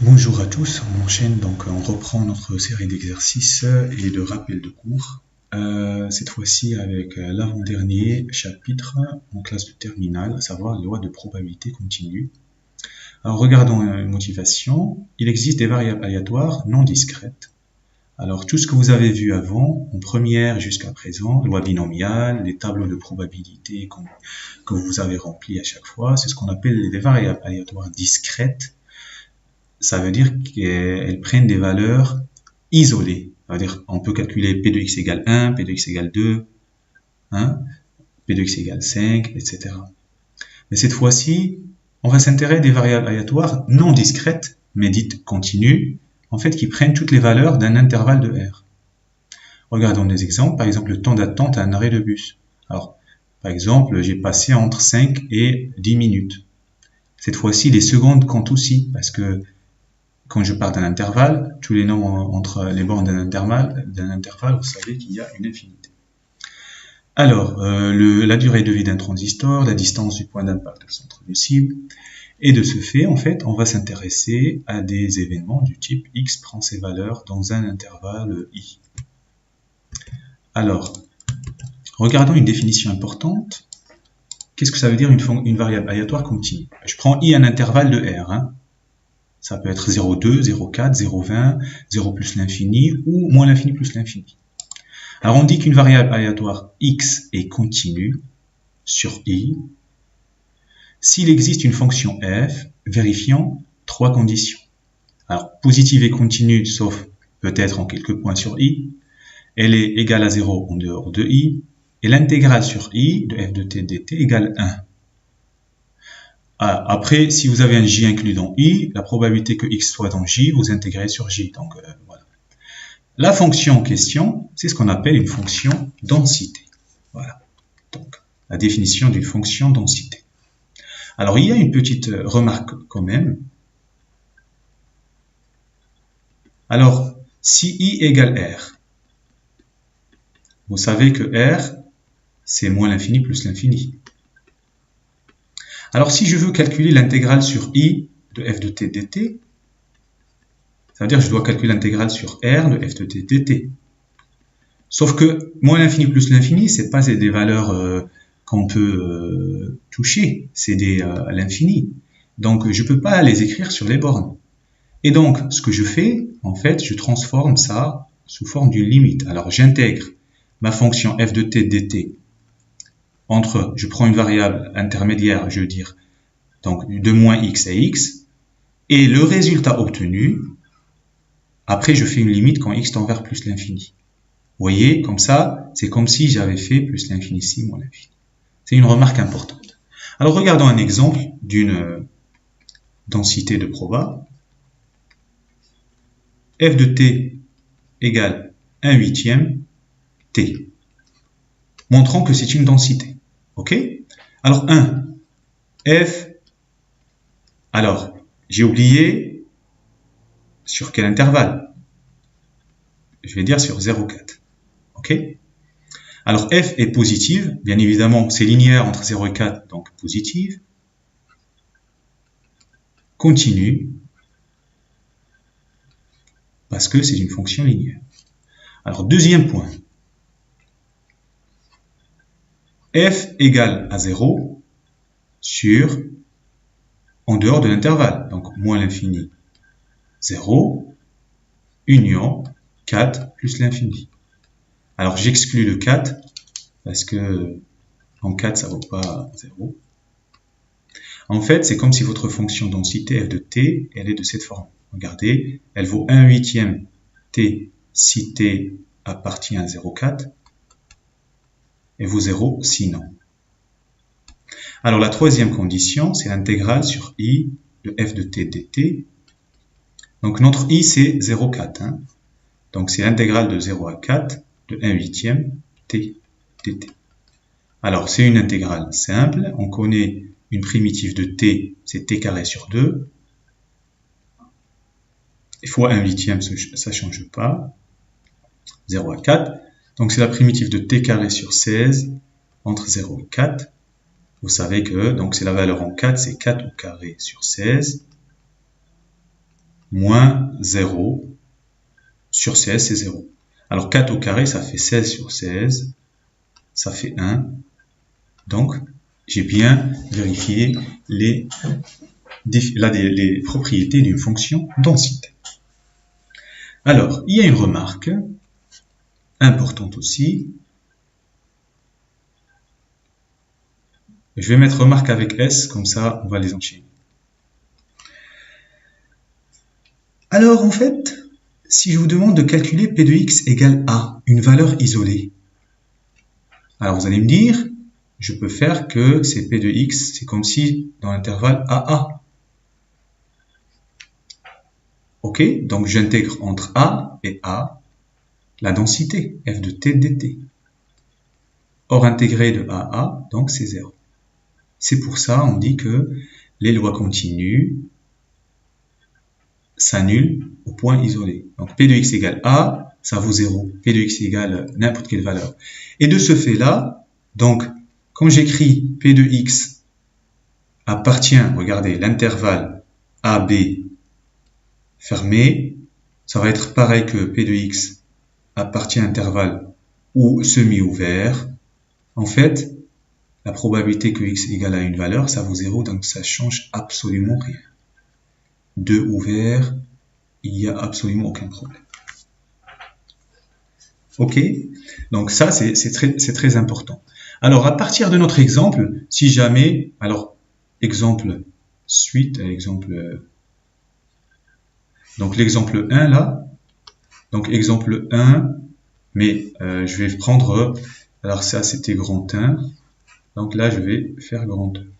Bonjour à tous, on enchaîne donc on reprend notre série d'exercices et de rappels de cours. Cette fois-ci avec l'avant-dernier chapitre en classe de terminale, à savoir la loi de probabilité continue. Alors regardons une motivation. Il existe des variables aléatoires non discrètes. Alors tout ce que vous avez vu avant, en première jusqu'à présent, loi binomiale, les tableaux de probabilité que vous avez remplis à chaque fois, c'est ce qu'on appelle des variables aléatoires discrètes. Ça veut dire qu'elles prennent des valeurs isolées. Ça veut dire on peut calculer P de x égale 1, P de x égale 2, hein, P de x égale 5, etc. Mais cette fois-ci, on va s'intéresser des variables aléatoires non discrètes, mais dites continues, en fait, qui prennent toutes les valeurs d'un intervalle de R. Regardons des exemples. Par exemple, le temps d'attente à un arrêt de bus. Alors, par exemple, j'ai passé entre 5 et 10 minutes. Cette fois-ci, les secondes comptent aussi, parce que quand je pars d'un intervalle, tous les nombres entre les bornes d'un intervalle, vous savez qu'il y a une infinité. Alors, la durée de vie d'un transistor, la distance du point d'impact au centre de cible, et de ce fait, en fait, on va s'intéresser à des événements du type X prend ses valeurs dans un intervalle I. Alors, regardons une définition importante. Qu'est-ce que ça veut dire une variable aléatoire continue? Je prends I un intervalle de R, hein. Ça peut être 0,2, 0,4, 0,20, 0 plus l'infini ou moins l'infini plus l'infini. Alors on dit qu'une variable aléatoire x est continue sur i s'il existe une fonction f vérifiant trois conditions. Alors positive et continue sauf peut-être en quelques points sur i, elle est égale à 0 en dehors de i, et l'intégrale sur i de f de t dt égale 1. Après, si vous avez un j inclus dans i, la probabilité que x soit dans j, vous intégrez sur j. Donc, voilà. La fonction en question, c'est ce qu'on appelle une fonction densité. Voilà. Donc, la définition d'une fonction densité. Alors, il y a une petite remarque quand même. Alors, si i égale r, vous savez que r, c'est moins l'infini plus l'infini. Alors, si je veux calculer l'intégrale sur i de f de t dt, ça veut dire que je dois calculer l'intégrale sur r de f de t dt. Sauf que moins l'infini plus l'infini, c'est pas des valeurs qu'on peut toucher, c'est à l'infini. Donc, je peux pas les écrire sur les bornes. Et donc, ce que je fais, en fait, je transforme ça sous forme d'une limite. Alors, j'intègre ma fonction f de t dt entre, je prends une variable intermédiaire, je veux dire, donc de moins x à x, et le résultat obtenu, après je fais une limite quand x tend vers plus l'infini. Vous voyez, comme ça, c'est comme si j'avais fait plus l'infini ici, moins l'infini. C'est une remarque importante. Alors regardons un exemple d'une densité de proba. F de t égale 1/8 t. Montrons que c'est une densité. Ok? Alors 1, f, alors j'ai oublié sur quel intervalle? Je vais dire sur 0,4. Ok? Alors f est positive, bien évidemment c'est linéaire entre 0 et 4, donc positive. Continue, parce que c'est une fonction linéaire. Alors deuxième point, f égale à 0 sur, en dehors de l'intervalle, donc moins l'infini, 0, union 4 plus l'infini. Alors j'exclus le 4, parce que en 4 ça ne vaut pas 0. En fait, c'est comme si votre fonction densité f de t, elle est de cette forme. Regardez, elle vaut 1/8 t si t appartient à 0,4, et vaut 0 sinon. Alors la troisième condition, c'est l'intégrale sur i de f de t dt. Donc notre i c'est 0,4. Hein. Donc c'est l'intégrale de 0 à 4 de 1/8 t dt. Alors c'est une intégrale simple, on connaît une primitive de t, c'est t carré sur 2. Et fois 1/8, ça ne change pas. 0 à 4. Donc c'est la primitive de t carré sur 16 entre 0 et 4. Vous savez que donc c'est la valeur en 4, c'est 4 au carré sur 16. moins 0 sur 16, c'est 0. Alors 4 au carré, ça fait 16 sur 16, ça fait 1. Donc, j'ai bien vérifié les propriétés d'une fonction densité. Alors, il y a une remarque importante aussi. Je vais mettre remarque avec S, comme ça, on va les enchaîner. Alors, en fait, si je vous demande de calculer P de x égale A, une valeur isolée, alors vous allez me dire, je peux faire que c'est P de x, c'est comme si dans l'intervalle AA. Ok, donc j'intègre entre A et A la densité, f de t dt. Or, intégré de A à A, donc c'est 0. C'est pour ça on dit que les lois continues s'annulent au point isolé. Donc P de x égale A, ça vaut 0. P de x égale n'importe quelle valeur. Et de ce fait-là, donc, quand j'écris P de x appartient, regardez, l'intervalle AB fermé, ça va être pareil que P de x appartient à l'intervalle ou semi-ouvert. En fait, la probabilité que x égale à une valeur, ça vaut 0, donc ça change absolument rien. 2 ouvert, il n'y a absolument aucun problème. Ok, donc ça c'est très important. Alors à partir de notre exemple, si jamais, alors exemple suite à l'exemple, donc l'exemple 1 là, donc exemple 1, mais je vais prendre, alors ça c'était grand 1, donc là je vais faire grand 2.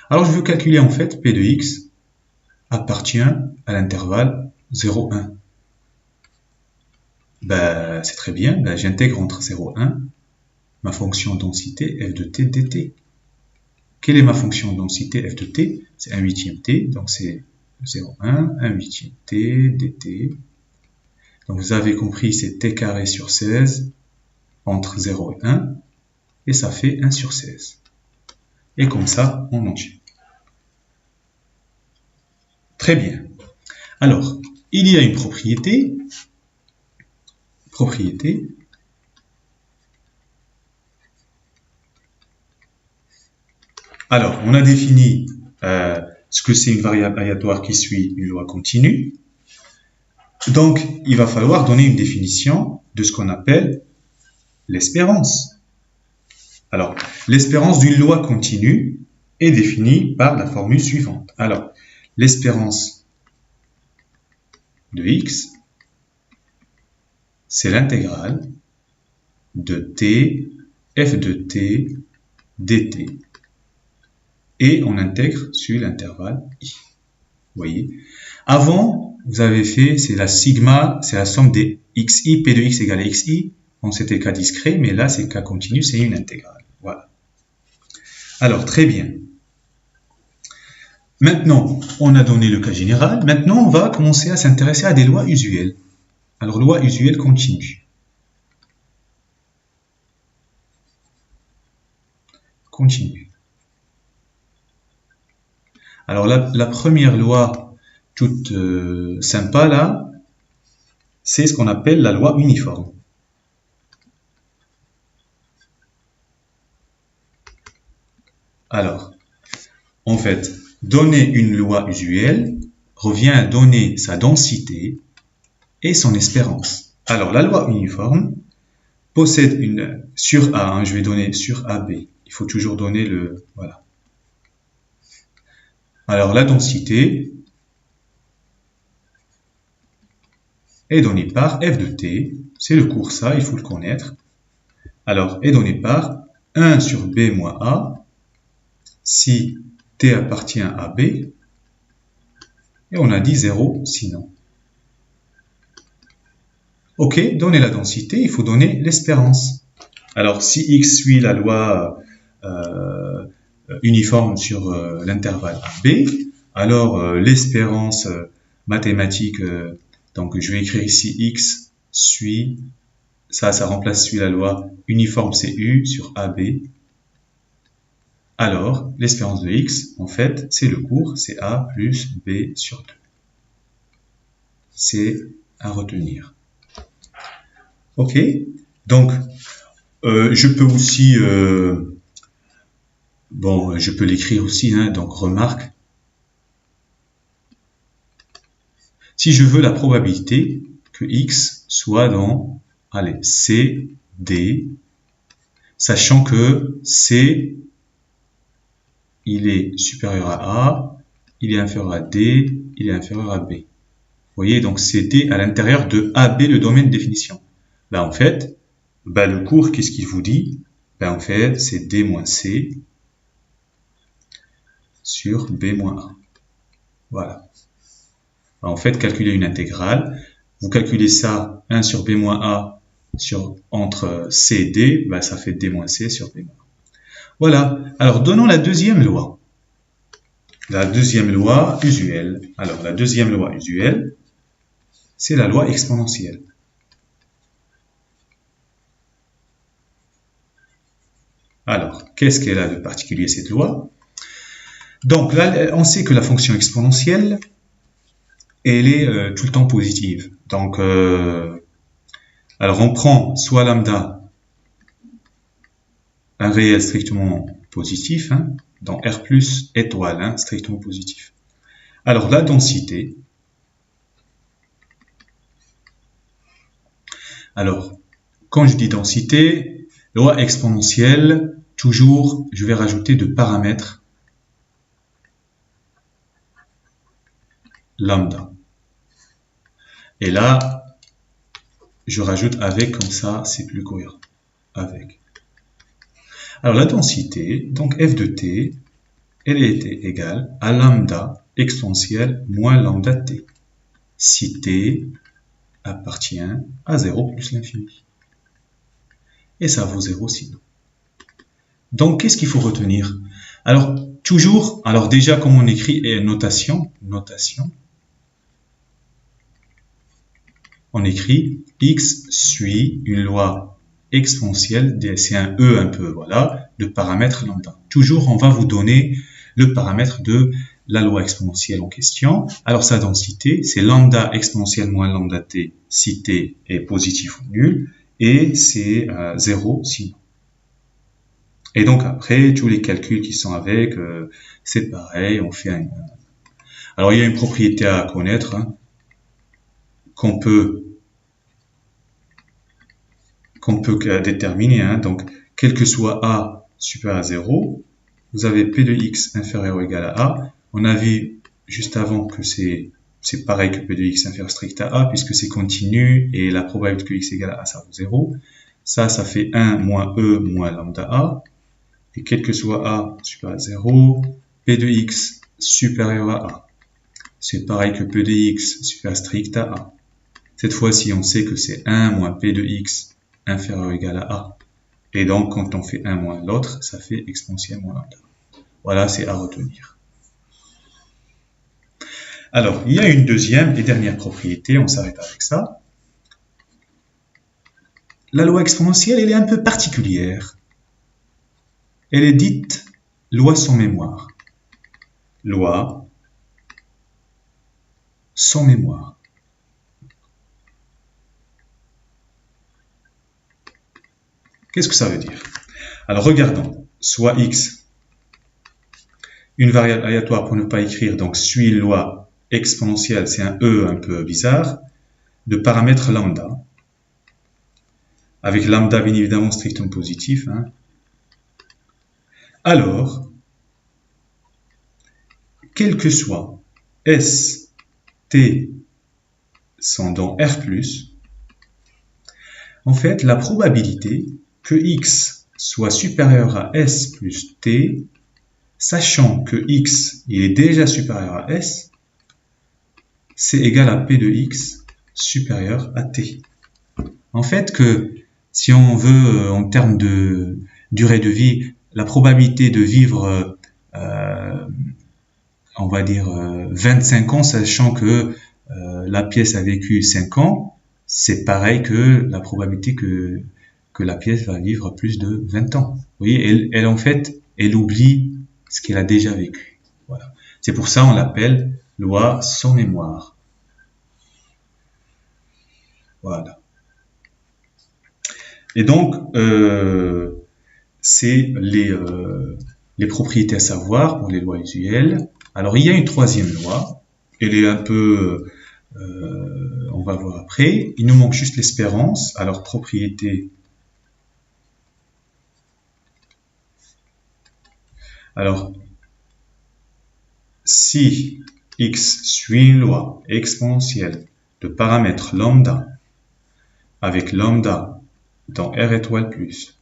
Alors je veux calculer en fait P de x appartient à l'intervalle 0, 1. Ben, c'est très bien, ben, j'intègre entre 0 et 1 ma fonction densité f de t dt. Quelle est ma fonction densité f de t? C'est 1/8 t, donc c'est 0,1, 1/8 t dt. Donc vous avez compris, c'est t carré sur 16 entre 0 et 1, et ça fait 1 sur 16. Et comme ça, on enchaîne. Très bien. Alors, il y a une propriété. Alors, on a défini ce que c'est une variable aléatoire qui suit une loi continue. Donc, il va falloir donner une définition de ce qu'on appelle l'espérance. Alors, l'espérance d'une loi continue est définie par la formule suivante. Alors, l'espérance de x, c'est l'intégrale de t, f de t, dt. Et on intègre sur l'intervalle i. Vous voyez. Avant, vous avez fait, c'est la sigma, c'est la somme des xi, p de x égale à xi. Bon, c'était cas discret, mais là, c'est cas continu, c'est une intégrale. Voilà. Alors, très bien. Maintenant, on a donné le cas général. Maintenant, on va commencer à s'intéresser à des lois usuelles. Alors, loi usuelle continue. Continue. Alors, la première loi toute sympa, là, c'est ce qu'on appelle la loi uniforme. Alors, en fait, donner une loi usuelle revient à donner sa densité et son espérance. Alors, la loi uniforme possède une sur A, hein, je vais donner sur AB. Il faut toujours donner le... Voilà. Alors, la densité est donnée par f de t. C'est le cours ça, il faut le connaître. Alors, est donnée par 1 sur b moins a si t appartient à b. Et on a dit 0 sinon. Ok, donner la densité, il faut donner l'espérance. Alors, si x suit la loi uniforme sur l'intervalle b, alors l'espérance mathématique, donc je vais écrire ici x suit, ça remplace suit la loi uniforme, c'est u sur ab. Alors, l'espérance de x, en fait, c'est le cours, c'est a plus b sur 2. c'est à retenir. Ok, donc je peux aussi, je peux l'écrire aussi, hein, donc remarque. Si je veux la probabilité que x soit dans, allez, C, D, sachant que C, il est supérieur à A, il est inférieur à D, il est inférieur à B. Vous voyez, donc c'est D à l'intérieur de AB, le domaine de définition. Ben, en fait, le cours, qu'est-ce qu'il vous dit? Ben, en fait, c'est D moins C sur B moins A. Voilà. Ben, en fait, calculer une intégrale. Vous calculez ça, 1 sur B moins A entre C et D, ben, ça fait D moins C sur B moins A. Voilà. Alors, donnons la deuxième loi. La deuxième loi usuelle. Alors, la deuxième loi usuelle, c'est la loi exponentielle. Alors, qu'est-ce qu'elle a de particulier, cette loi? Donc, là, on sait que la fonction exponentielle, elle est tout le temps positive. Donc, alors on prend soit lambda, un réel strictement positif, hein, dans R plus étoile, hein, strictement positif. Alors, la densité, alors, quand je dis densité, loi exponentielle, toujours, je vais rajouter de paramètres lambda. Et là, je rajoute avec, comme ça, c'est plus cohérent. Avec. Alors, la densité, donc f de t, elle était égale à lambda exponentielle moins lambda t. Si t appartient à 0 plus l'infini. Et ça vaut 0 sinon. Donc, qu'est-ce qu'il faut retenir? Alors, toujours, alors déjà, comme on écrit notation, on écrit x suit une loi exponentielle, c'est un E un peu, voilà, de paramètre lambda. Toujours, on va vous donner le paramètre de la loi exponentielle en question. Alors, sa densité, c'est lambda exponentielle moins lambda t si t est positif ou nul, et c'est 0 sinon. Et donc, après, tous les calculs qui sont avec, c'est pareil, on fait un... Alors, il y a une propriété à connaître, hein, qu'on peut déterminer. Hein. Donc, quel que soit A supérieur à 0, vous avez P de X inférieur ou égal à A. On a vu juste avant que c'est pareil que P de X inférieur strict à A, puisque c'est continu, et la probabilité que X égale à A, ça vaut 0. Ça fait 1 moins E moins lambda A. Et quel que soit A supérieur à 0, P de X supérieur à A. C'est pareil que P de X supérieur strict à A. Cette fois-ci, on sait que c'est 1 moins P de X inférieur ou égal à A. Et donc, quand on fait un moins l'autre, ça fait exponentielle moins lambda. Voilà, c'est à retenir. Alors, il y a une deuxième et dernière propriété, on s'arrête avec ça. La loi exponentielle, elle est un peu particulière. Elle est dite loi sans mémoire. Loi sans mémoire. Qu'est-ce que ça veut dire? Alors, regardons. Soit x, une variable aléatoire pour ne pas écrire, donc suit une loi exponentielle, c'est un E un peu bizarre, de paramètre lambda, avec lambda bien évidemment strictement positif. Hein. Alors, quel que soit S, T sont dans R+, en fait, la probabilité que x soit supérieur à s plus t, sachant que x il est déjà supérieur à s, c'est égal à p de x supérieur à t. En fait, que si on veut, en termes de durée de vie, la probabilité de vivre, on va dire 25 ans, sachant que la pièce a vécu 5 ans, c'est pareil que la probabilité que la pièce va vivre plus de 20 ans. Vous voyez, elle en fait, elle oublie ce qu'elle a déjà vécu. Voilà. C'est pour ça qu'on l'appelle loi sans mémoire. Voilà. Et donc, c'est les propriétés à savoir pour les lois usuelles. Alors, il y a une troisième loi. Elle est un peu... on va voir après. Il nous manque juste l'espérance. Alors, propriété... Alors, si x suit une loi exponentielle de paramètre lambda avec lambda dans R étoile plus,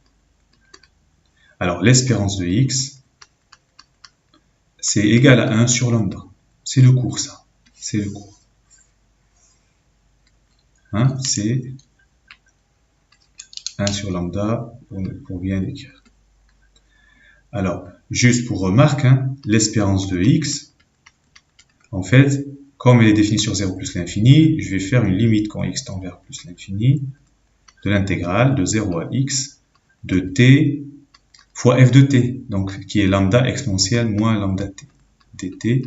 alors l'espérance de x, c'est égal à 1 sur lambda. C'est le cours, ça. C'est le cours. Hein, c'est 1 sur lambda pour bien l'écrire. Alors, juste pour remarque, hein, l'espérance de x, en fait, comme elle est définie sur 0 plus l'infini, je vais faire une limite quand x tend vers plus l'infini de l'intégrale de 0 à x de t fois f de t, donc qui est lambda exponentielle moins lambda t, dt,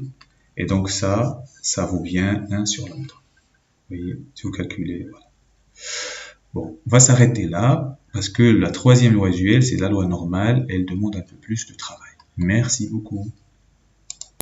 et donc ça vaut bien 1 sur lambda. Vous voyez, si vous calculez, voilà. Bon, on va s'arrêter là, parce que la troisième loi usuelle, c'est la loi normale, elle demande un peu plus de travail. Merci beaucoup.